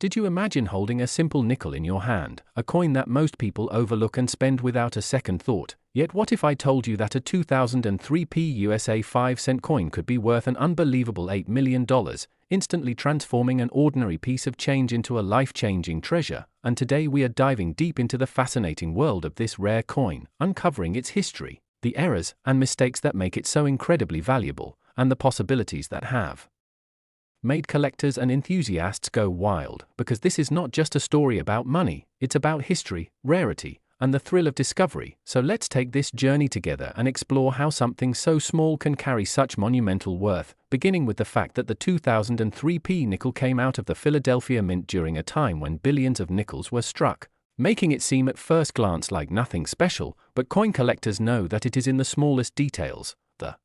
Did you imagine holding a simple nickel in your hand, a coin that most people overlook and spend without a second thought? Yet what if I told you that a 2003 USA 5-cent coin could be worth an unbelievable $8 million, instantly transforming an ordinary piece of change into a life-changing treasure? And today we are diving deep into the fascinating world of this rare coin, uncovering its history, the errors and mistakes that make it so incredibly valuable, and the possibilities that have made collectors and enthusiasts go wild. Because this is not just a story about money, it's about history, rarity, and the thrill of discovery. So let's take this journey together and explore how something so small can carry such monumental worth, beginning with the fact that the 2003 nickel came out of the Philadelphia Mint during a time when billions of nickels were struck, making it seem at first glance like nothing special. But coin collectors know that it is in the smallest details, the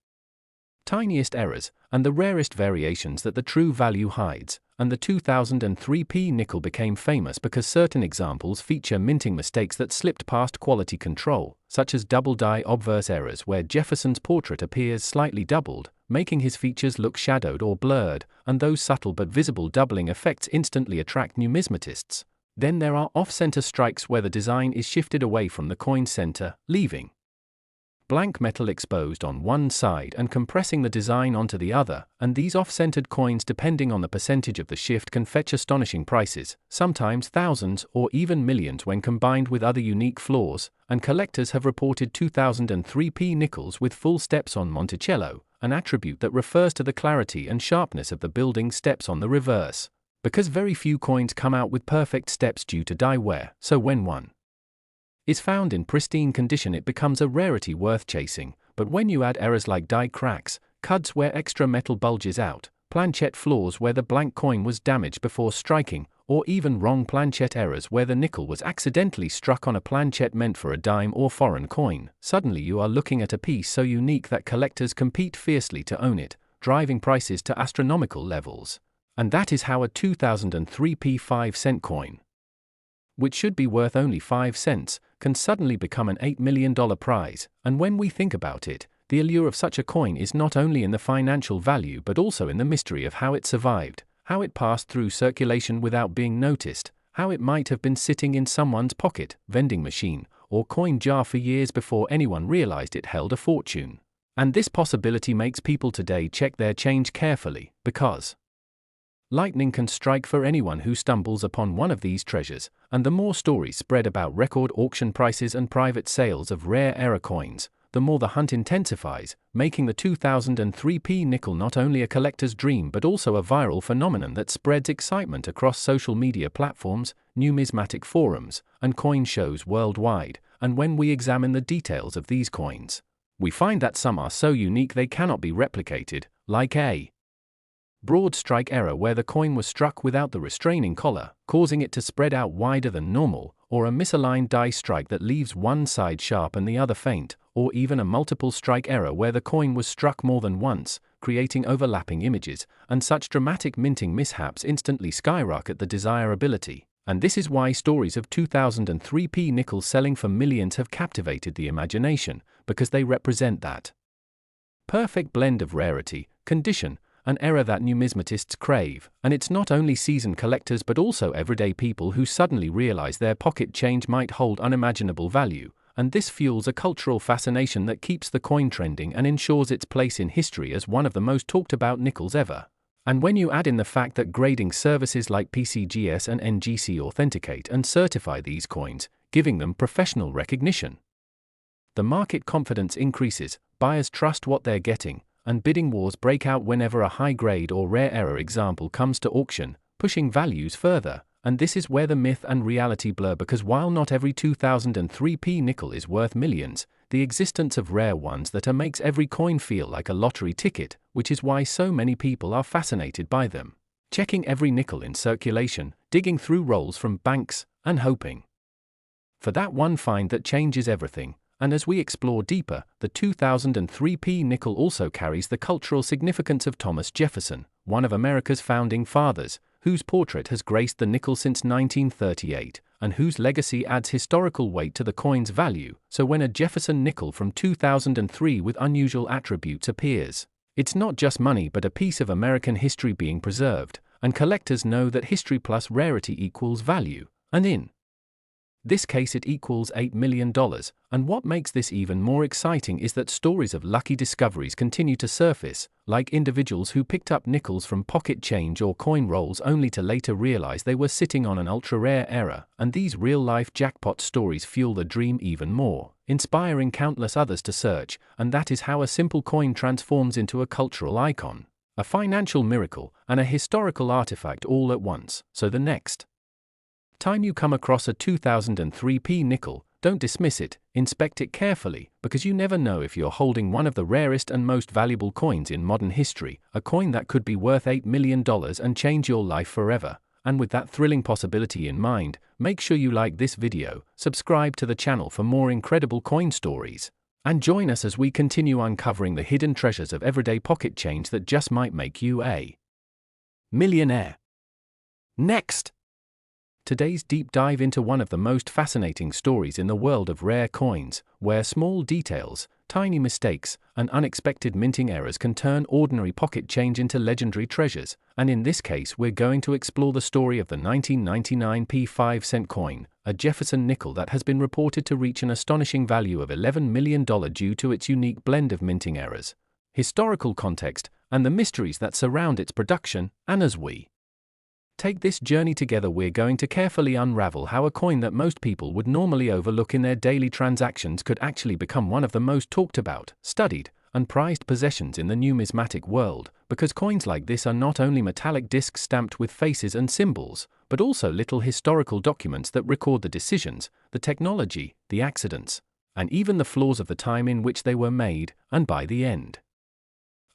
tiniest errors, and the rarest variations that the true value hides. And the 2003 nickel became famous because certain examples feature minting mistakes that slipped past quality control, such as double die obverse errors where Jefferson's portrait appears slightly doubled, making his features look shadowed or blurred, and those subtle but visible doubling effects instantly attract numismatists. Then there are off-center strikes where the design is shifted away from the coin's center, leaving blank metal exposed on one side and compressing the design onto the other, and these off-centered coins, depending on the percentage of the shift, can fetch astonishing prices, sometimes thousands or even millions when combined with other unique flaws. And collectors have reported 2003 nickels with full steps on Monticello, an attribute that refers to the clarity and sharpness of the building steps on the reverse. Because very few coins come out with perfect steps due to die wear, so when one is found in pristine condition it becomes a rarity worth chasing. But when you add errors like die cracks, cuts where extra metal bulges out, planchette flaws where the blank coin was damaged before striking, or even wrong planchette errors where the nickel was accidentally struck on a planchette meant for a dime or foreign coin, suddenly you are looking at a piece so unique that collectors compete fiercely to own it, driving prices to astronomical levels. And that is how a 2003 5-cent coin, which should be worth only 5 cents, can suddenly become an $8 million prize. And when we think about it, the allure of such a coin is not only in the financial value but also in the mystery of how it survived, how it passed through circulation without being noticed, how it might have been sitting in someone's pocket, vending machine, or coin jar for years before anyone realized it held a fortune. And this possibility makes people today check their change carefully, because lightning can strike for anyone who stumbles upon one of these treasures. And the more stories spread about record auction prices and private sales of rare error coins, the more the hunt intensifies, making the 2003 nickel not only a collector's dream but also a viral phenomenon that spreads excitement across social media platforms, numismatic forums, and coin shows worldwide. And when we examine the details of these coins, we find that some are so unique they cannot be replicated, like a broad strike error where the coin was struck without the restraining collar, causing it to spread out wider than normal, or a misaligned die strike that leaves one side sharp and the other faint, or even a multiple strike error where the coin was struck more than once, creating overlapping images. And such dramatic minting mishaps instantly skyrocket the desirability. And this is why stories of 2003 nickels selling for millions have captivated the imagination, because they represent that perfect blend of rarity, condition, an error that numismatists crave. And it's not only seasoned collectors but also everyday people who suddenly realize their pocket change might hold unimaginable value. And this fuels a cultural fascination that keeps the coin trending and ensures its place in history as one of the most talked about nickels ever. And when you add in the fact that grading services like PCGS and NGC authenticate and certify these coins, giving them professional recognition, the market confidence increases, buyers trust what they're getting, and bidding wars break out whenever a high-grade or rare error example comes to auction, pushing values further. And this is where the myth and reality blur, because while not every 2003 nickel is worth millions, the existence of rare ones that are makes every coin feel like a lottery ticket, which is why so many people are fascinated by them, checking every nickel in circulation, digging through rolls from banks, and hoping for that one find that changes everything. And as we explore deeper, the 2003 nickel also carries the cultural significance of Thomas Jefferson, one of America's founding fathers, whose portrait has graced the nickel since 1938, and whose legacy adds historical weight to the coin's value. So when a Jefferson nickel from 2003 with unusual attributes appears, it's not just money but a piece of American history being preserved. and collectors know that history plus rarity equals value, and in this case it equals $8 million, and what makes this even more exciting is that stories of lucky discoveries continue to surface, like individuals who picked up nickels from pocket change or coin rolls only to later realize they were sitting on an ultra-rare error, and these real-life jackpot stories fuel the dream even more, inspiring countless others to search, and that is how a simple coin transforms into a cultural icon, a financial miracle, and a historical artifact all at once. So the next time you come across a 2003p nickel, don't dismiss it, inspect it carefully, because you never know if you're holding one of the rarest and most valuable coins in modern history, a coin that could be worth $8 million and change your life forever. And with that thrilling possibility in mind, make sure you like this video, subscribe to the channel for more incredible coin stories, and join us as we continue uncovering the hidden treasures of everyday pocket change that just might make you a millionaire. Next, today's deep dive into one of the most fascinating stories in the world of rare coins, where small details, tiny mistakes, and unexpected minting errors can turn ordinary pocket change into legendary treasures. And in this case, we're going to explore the story of the 1999p 5-cent coin, a Jefferson nickel that has been reported to reach an astonishing value of $11 million due to its unique blend of minting errors, historical context, and the mysteries that surround its production. And as we take this journey together, we're going to carefully unravel how a coin that most people would normally overlook in their daily transactions could actually become one of the most talked about, studied, and prized possessions in the numismatic world, because coins like this are not only metallic discs stamped with faces and symbols, but also little historical documents that record the decisions, the technology, the accidents, and even the flaws of the time in which they were made. And by the end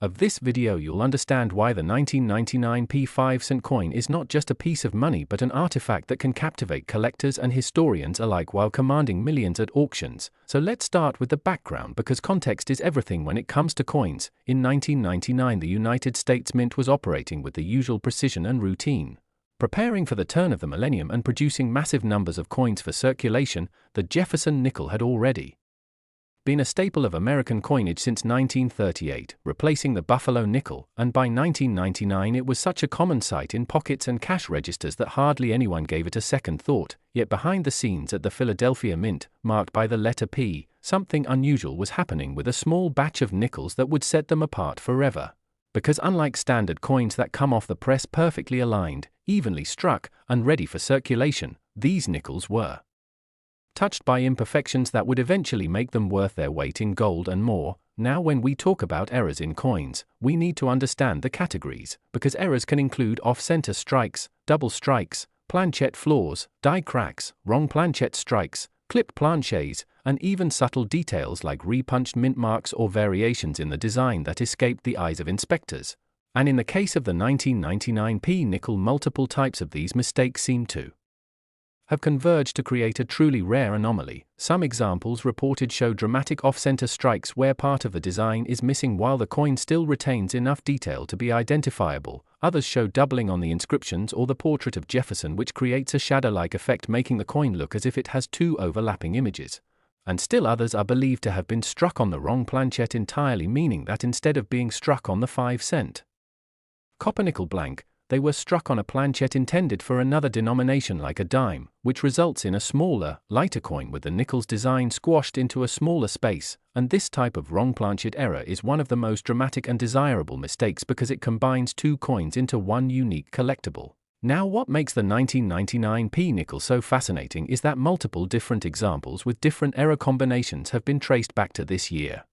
of this video, you'll understand why the 1999p 5-cent coin is not just a piece of money but an artifact that can captivate collectors and historians alike while commanding millions at auctions. So let's start with the background, because context is everything when it comes to coins. In 1999, the United States Mint was operating with the usual precision and routine, preparing for the turn of the millennium and producing massive numbers of coins for circulation. The Jefferson nickel had already been a staple of American coinage since 1938, replacing the Buffalo nickel, and by 1999 it was such a common sight in pockets and cash registers that hardly anyone gave it a second thought. Yet behind the scenes at the Philadelphia Mint, marked by the letter P, something unusual was happening with a small batch of nickels that would set them apart forever. Because unlike standard coins that come off the press perfectly aligned, evenly struck, and ready for circulation, these nickels were touched by imperfections that would eventually make them worth their weight in gold and more. Now, when we talk about errors in coins, we need to understand the categories, because errors can include off-center strikes, double strikes, planchette flaws, die cracks, wrong planchette strikes, clipped planchets, and even subtle details like repunched mint marks or variations in the design that escaped the eyes of inspectors. And in the case of the 1999p nickel, multiple types of these mistakes seem to have converged to create a truly rare anomaly. Some examples reported show dramatic off-center strikes where part of the design is missing while the coin still retains enough detail to be identifiable. Others show doubling on the inscriptions or the portrait of Jefferson, which creates a shadow-like effect, making the coin look as if it has two overlapping images. And still others are believed to have been struck on the wrong planchette entirely, meaning that instead of being struck on the 5-cent copper nickel blank, they were struck on a planchette intended for another denomination like a dime, which results in a smaller, lighter coin with the nickel's design squashed into a smaller space. And this type of wrong planchette error is one of the most dramatic and desirable mistakes because it combines two coins into one unique collectible. Now, what makes the 1999p nickel so fascinating is that multiple different examples with different error combinations have been traced back to this year,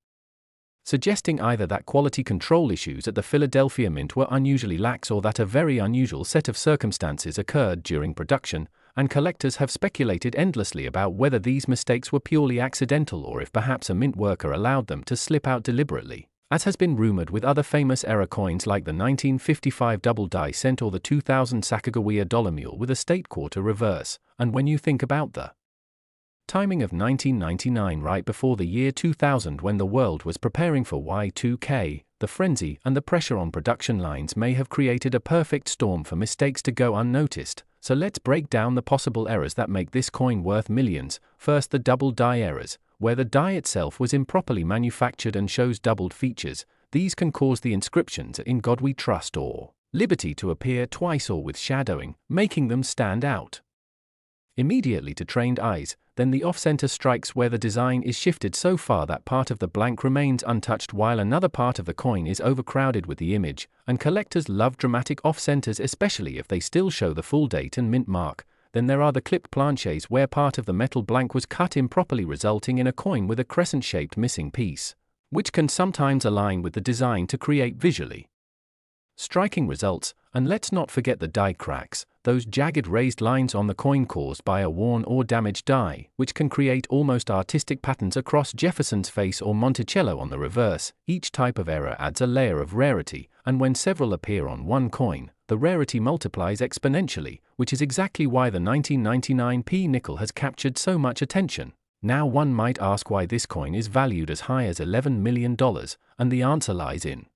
suggesting either that quality control issues at the Philadelphia Mint were unusually lax or that a very unusual set of circumstances occurred during production. And collectors have speculated endlessly about whether these mistakes were purely accidental or if perhaps a mint worker allowed them to slip out deliberately, as has been rumored with other famous error coins like the 1955 double die cent or the 2000 Sacagawea dollar mule with a state quarter reverse. And when you think about the timing of 1999, right before the year 2000, when the world was preparing for Y2K, the frenzy and the pressure on production lines may have created a perfect storm for mistakes to go unnoticed. So let's break down the possible errors that make this coin worth millions. First, the double die errors, where the die itself was improperly manufactured and shows doubled features. These can cause the inscriptions "In God We Trust" or liberty to appear twice or with shadowing, making them stand out immediately to trained eyes. Then the off-center strikes where the design is shifted so far that part of the blank remains untouched while another part of the coin is overcrowded with the image, and collectors love dramatic off-centers, especially if they still show the full date and mint mark. Then there are the clipped planches where part of the metal blank was cut improperly, resulting in a coin with a crescent-shaped missing piece, which can sometimes align with the design to create visually striking results. And let's not forget the die cracks, those jagged raised lines on the coin caused by a worn or damaged die, which can create almost artistic patterns across Jefferson's face or Monticello on the reverse. Each type of error adds a layer of rarity, and when several appear on one coin, the rarity multiplies exponentially, which is exactly why the 1999p nickel has captured so much attention. Now one might ask why this coin is valued as high as $11 million, and the answer lies in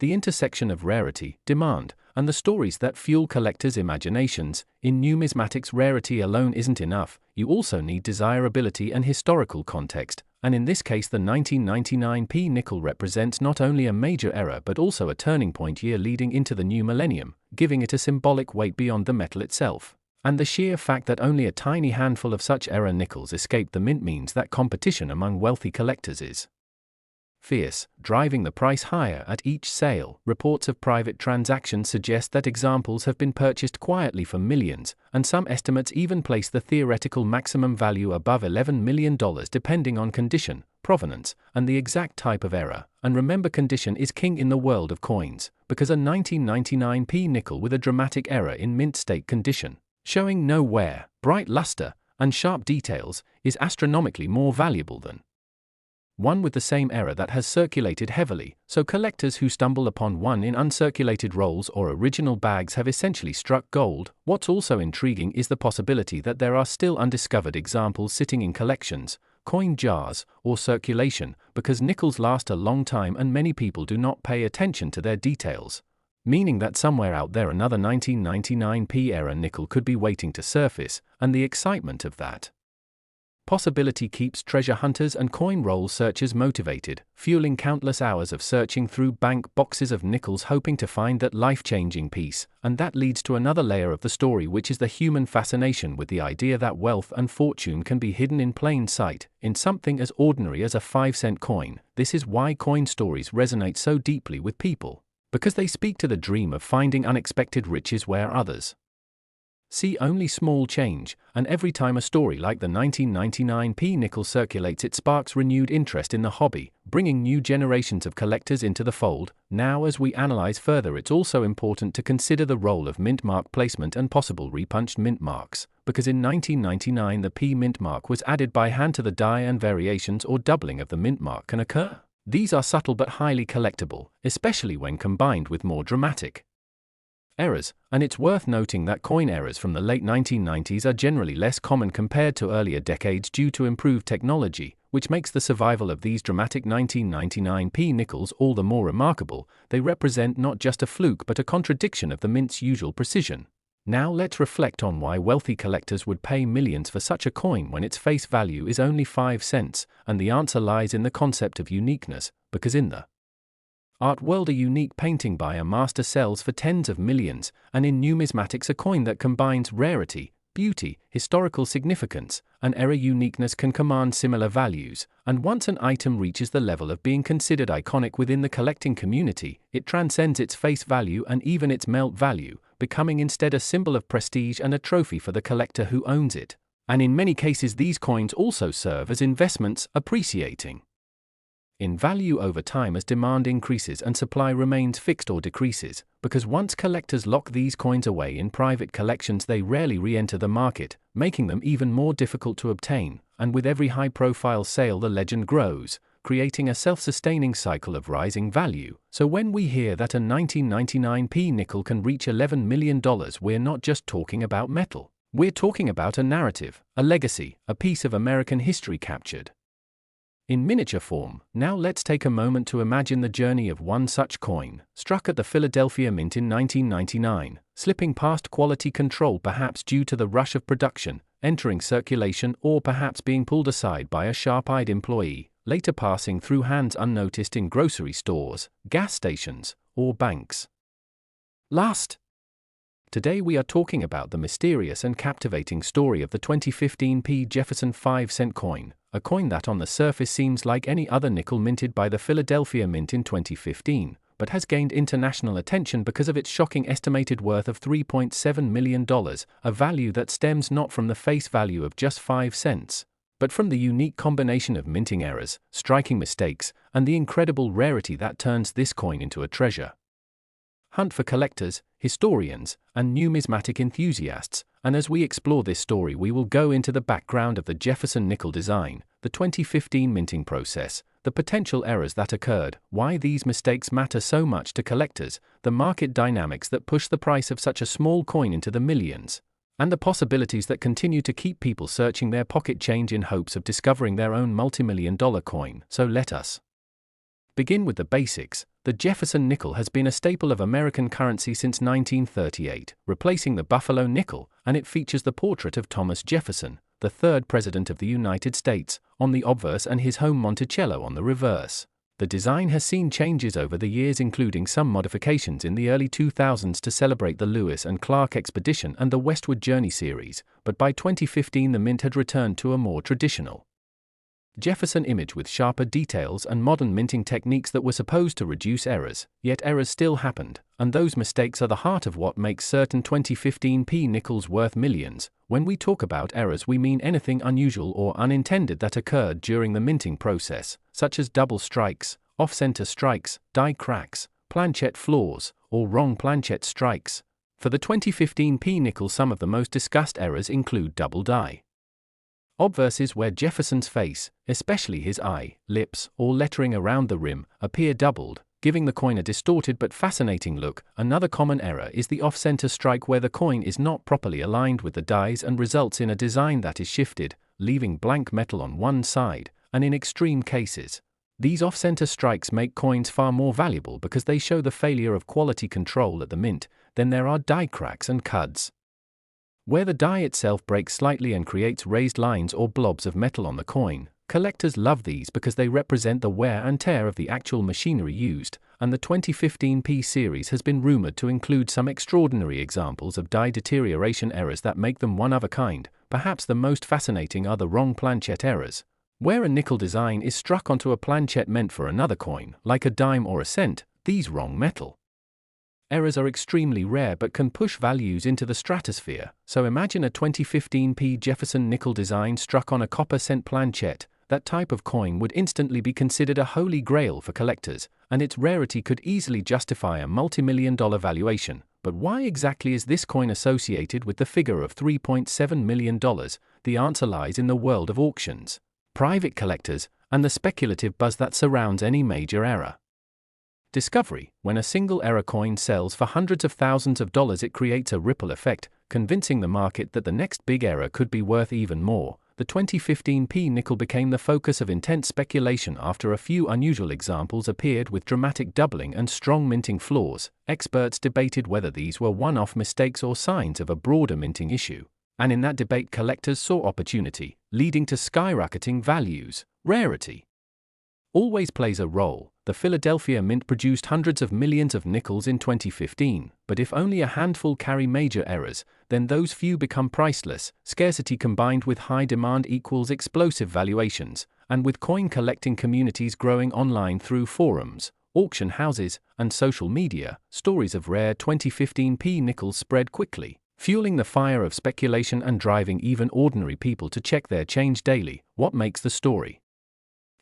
the intersection of rarity, demand, and the stories that fuel collectors' imaginations. In numismatics, rarity alone isn't enough, you also need desirability and historical context, and in this case the 1999p nickel represents not only a major error but also a turning point year leading into the new millennium, giving it a symbolic weight beyond the metal itself. And the sheer fact that only a tiny handful of such error nickels escaped the mint means that competition among wealthy collectors is fierce, driving the price higher at each sale. Reports of private transactions suggest that examples have been purchased quietly for millions, and some estimates even place the theoretical maximum value above $11 million depending on condition, provenance, and the exact type of error. And remember, condition is king in the world of coins, because a 1999p nickel with a dramatic error in mint state condition, showing no wear, bright luster, and sharp details, is astronomically more valuable than one with the same error that has circulated heavily. So collectors who stumble upon one in uncirculated rolls or original bags have essentially struck gold. What's also intriguing is the possibility that there are still undiscovered examples sitting in collections, coin jars, or circulation, because nickels last a long time and many people do not pay attention to their details. Meaning that somewhere out there another 1999p era nickel could be waiting to surface, and the excitement of that possibility keeps treasure hunters and coin roll searchers motivated, fueling countless hours of searching through bank boxes of nickels hoping to find that life-changing piece. And that leads to another layer of the story, which is the human fascination with the idea that wealth and fortune can be hidden in plain sight, in something as ordinary as a 5-cent coin. This is why coin stories resonate so deeply with people, because they speak to the dream of finding unexpected riches where others see only small change. And every time a story like the 1999p nickel circulates, it sparks renewed interest in the hobby, bringing new generations of collectors into the fold. Now, as we analyze further, it's also important to consider the role of mint mark placement and possible repunched mint marks, because in 1999 the P mint mark was added by hand to the die, and variations or doubling of the mint mark can occur. These are subtle but highly collectible, especially when combined with more dramatic errors, and it's worth noting that coin errors from the late 1990s are generally less common compared to earlier decades due to improved technology, which makes the survival of these dramatic 1999p nickels all the more remarkable. They represent not just a fluke but a contradiction of the mint's usual precision. Now let's reflect on why wealthy collectors would pay millions for such a coin when its face value is only 5 cents, and the answer lies in the concept of uniqueness, because in the art world a unique painting by a master sells for tens of millions, and in numismatics a coin that combines rarity, beauty, historical significance, and era uniqueness can command similar values. And once an item reaches the level of being considered iconic within the collecting community, it transcends its face value and even its melt value, becoming instead a symbol of prestige and a trophy for the collector who owns it. And in many cases these coins also serve as investments, appreciating in value over time as demand increases and supply remains fixed or decreases, because once collectors lock these coins away in private collections they rarely re-enter the market, making them even more difficult to obtain. And with every high-profile sale the legend grows, creating a self-sustaining cycle of rising value. So when we hear that a 1999p nickel can reach $11 million, we're not just talking about metal. We're talking about a narrative, a legacy, a piece of American history captured in miniature form. Now let's take a moment to imagine the journey of one such coin, struck at the Philadelphia Mint in 1999, slipping past quality control perhaps due to the rush of production, entering circulation, or perhaps being pulled aside by a sharp-eyed employee, later passing through hands unnoticed in grocery stores, gas stations, or banks. Last. Today we are talking about the mysterious and captivating story of the 2015 P. Jefferson 5-cent coin, a coin that on the surface seems like any other nickel minted by the Philadelphia Mint in 2015, but has gained international attention because of its shocking estimated worth of $3.7 million, a value that stems not from the face value of just 5 cents, but from the unique combination of minting errors, striking mistakes, and the incredible rarity that turns this coin into a treasure hunt for collectors, historians, and numismatic enthusiasts, and as we explore this story we will go into the background of the Jefferson nickel design, the 2015 minting process, the potential errors that occurred, why these mistakes matter so much to collectors, the market dynamics that push the price of such a small coin into the millions, and the possibilities that continue to keep people searching their pocket change in hopes of discovering their own multimillion-dollar coin. So let us begin with the basics. The Jefferson nickel has been a staple of American currency since 1938, replacing the Buffalo nickel, and it features the portrait of Thomas Jefferson, the third President of the United States, on the obverse and his home Monticello on the reverse. The design has seen changes over the years, including some modifications in the early 2000s to celebrate the Lewis and Clark expedition and the Westward Journey series, but by 2015 the mint had returned to a more traditional Jefferson image with sharper details and modern minting techniques that were supposed to reduce errors, yet errors still happened, and those mistakes are the heart of what makes certain 2015 P nickels worth millions. When we talk about errors we mean anything unusual or unintended that occurred during the minting process, such as double strikes, off-center strikes, die cracks, planchette flaws, or wrong planchette strikes. For the 2015 P nickel some of the most discussed errors include double die obverses where Jefferson's face, especially his eye, lips, or lettering around the rim, appear doubled, giving the coin a distorted but fascinating look. Another common error is the off-center strike where the coin is not properly aligned with the dies and results in a design that is shifted, leaving blank metal on one side, and in extreme cases, these off-center strikes make coins far more valuable because they show the failure of quality control at the mint. Then there are die cracks and cuds, where the die itself breaks slightly and creates raised lines or blobs of metal on the coin. Collectors love these because they represent the wear and tear of the actual machinery used, and the 2015 P series has been rumored to include some extraordinary examples of die deterioration errors that make them one of a kind. Perhaps the most fascinating are the wrong planchette errors, where a nickel design is struck onto a planchette meant for another coin, like a dime or a cent. These wrong metal errors are extremely rare but can push values into the stratosphere. So imagine a 2015 P Jefferson nickel design struck on a copper cent planchette. That type of coin would instantly be considered a holy grail for collectors, and its rarity could easily justify a multi-million-dollar valuation. But why exactly is this coin associated with the figure of $3.7 million? The answer lies in the world of auctions, private collectors, and the speculative buzz that surrounds any major error discovery. When a single error coin sells for hundreds of thousands of dollars, it creates a ripple effect, convincing the market that the next big error could be worth even more. The 2015 P nickel became the focus of intense speculation after a few unusual examples appeared with dramatic doubling and strong minting flaws. Experts debated whether these were one-off mistakes or signs of a broader minting issue, and in that debate collectors saw opportunity, leading to skyrocketing values. Rarity always plays a role. The Philadelphia Mint produced hundreds of millions of nickels in 2015, but if only a handful carry major errors, then those few become priceless. Scarcity combined with high demand equals explosive valuations, and with coin collecting communities growing online through forums, auction houses, and social media, stories of rare 2015 P nickels spread quickly, fueling the fire of speculation and driving even ordinary people to check their change daily. What makes the story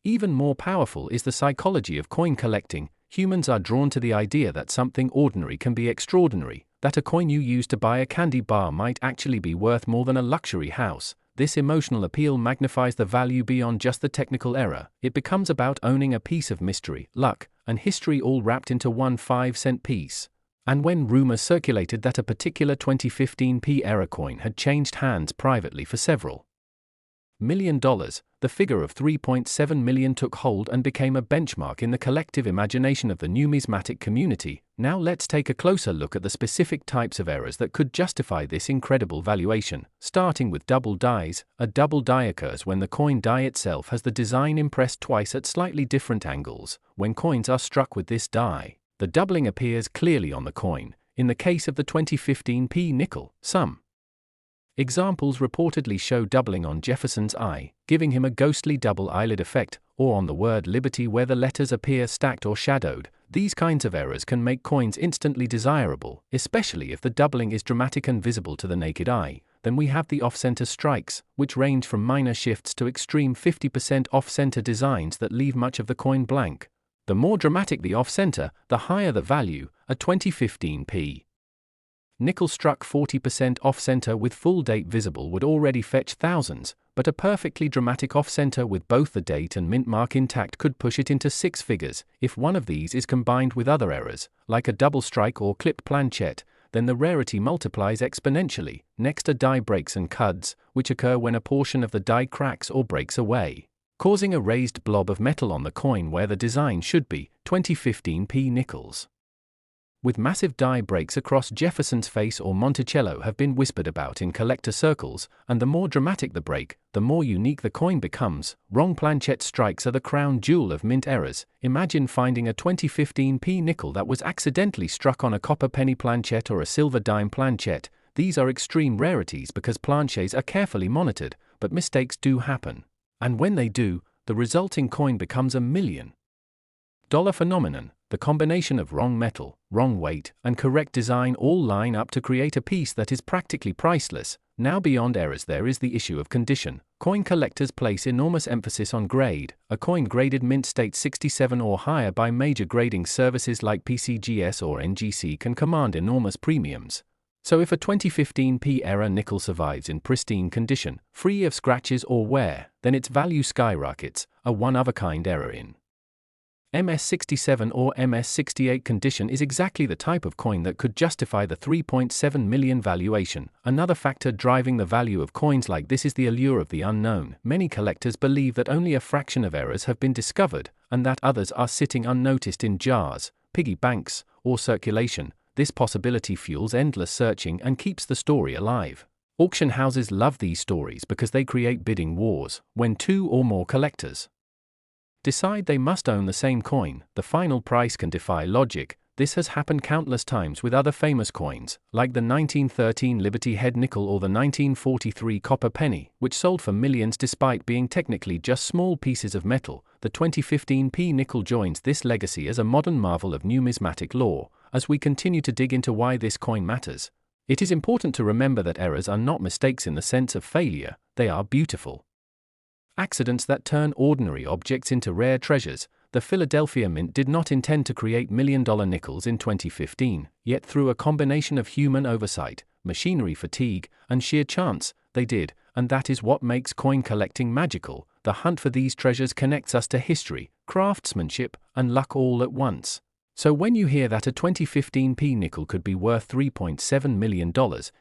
even more powerful is the psychology of coin collecting. Humans are drawn to the idea that something ordinary can be extraordinary, that a coin you use to buy a candy bar might actually be worth more than a luxury house. This emotional appeal magnifies the value beyond just the technical error. It becomes about owning a piece of mystery, luck, and history all wrapped into one 5-cent piece. And when rumors circulated that a particular 2015 P error coin had changed hands privately for several $1 million, the figure of $3.7 million took hold and became a benchmark in the collective imagination of the numismatic community. Now let's take a closer look at the specific types of errors that could justify this incredible valuation, starting with double dies. A double die occurs when the coin die itself has the design impressed twice at slightly different angles. When coins are struck with this die, the doubling appears clearly on the coin. in the case of the 2015p nickel, some examples reportedly show doubling on Jefferson's eye, giving him a ghostly double eyelid effect, or on the word liberty where the letters appear stacked or shadowed. These kinds of errors can make coins instantly desirable, especially if the doubling is dramatic and visible to the naked eye. Then we have the off-center strikes, which range from minor shifts to extreme 50% off-center designs that leave much of the coin blank. The more dramatic the off-center, the higher the value. A 2015p nickel struck 40% off-center with full date visible would already fetch thousands, but a perfectly dramatic off-center with both the date and mint mark intact could push it into six figures. If one of these is combined with other errors, like a double strike or clipped planchette, then the rarity multiplies exponentially. Next are die breaks and cuds, which occur when a portion of the die cracks or breaks away, causing a raised blob of metal on the coin where the design should be. 2015p nickels with massive die breaks across Jefferson's face or Monticello have been whispered about in collector circles, and the more dramatic the break, the more unique the coin becomes. Wrong planchette strikes are the crown jewel of mint errors. Imagine finding a 2015p nickel that was accidentally struck on a copper penny planchette or a silver dime planchette. These are extreme rarities because planchets are carefully monitored, but mistakes do happen. And when they do, the resulting coin becomes $1 million phenomenon. The combination of wrong metal, wrong weight, and correct design all line up to create a piece that is practically priceless. Now beyond errors there is the issue of condition. Coin collectors place enormous emphasis on grade. A coin graded mint state 67 or higher by major grading services like PCGS or NGC can command enormous premiums. So if a 2015p era nickel survives in pristine condition, free of scratches or wear, then its value skyrockets. A one-of-a-kind error in MS67 or MS68 condition is exactly the type of coin that could justify the $3.7 million valuation. Another factor driving the value of coins like this is the allure of the unknown. Many collectors believe that only a fraction of errors have been discovered, and that others are sitting unnoticed in jars, piggy banks, or circulation. This possibility fuels endless searching and keeps the story alive. Auction houses love these stories because they create bidding wars. When two or more collectors decide they must own the same coin, the final price can defy logic. This has happened countless times with other famous coins, like the 1913 Liberty Head nickel or the 1943 copper penny, which sold for millions despite being technically just small pieces of metal. The 2015p nickel joins this legacy as a modern marvel of numismatic lore. As we continue to dig into why this coin matters, it is important to remember that errors are not mistakes in the sense of failure, they are beautiful accidents that turn ordinary objects into rare treasures. The Philadelphia Mint did not intend to create $1 million nickels in 2015, yet through a combination of human oversight, machinery fatigue, and sheer chance, they did, and that is what makes coin collecting magical. The hunt for these treasures connects us to history, craftsmanship, and luck all at once. So when you hear that a 2015p nickel could be worth $3.7 million,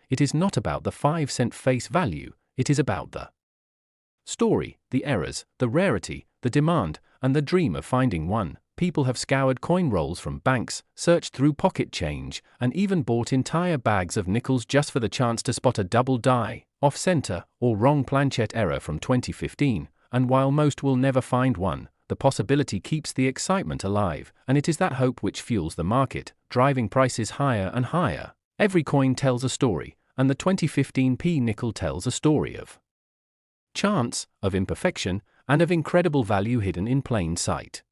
it is not about the 5-cent face value, it is about the story, the errors, the rarity, the demand, and the dream of finding one. People have scoured coin rolls from banks, searched through pocket change, and even bought entire bags of nickels just for the chance to spot a double die, off-center, or wrong planchette error from 2015, and while most will never find one, the possibility keeps the excitement alive, and it is that hope which fuels the market, driving prices higher and higher. Every coin tells a story, and the 2015p nickel tells a story of chance, of imperfection, and of incredible value hidden in plain sight.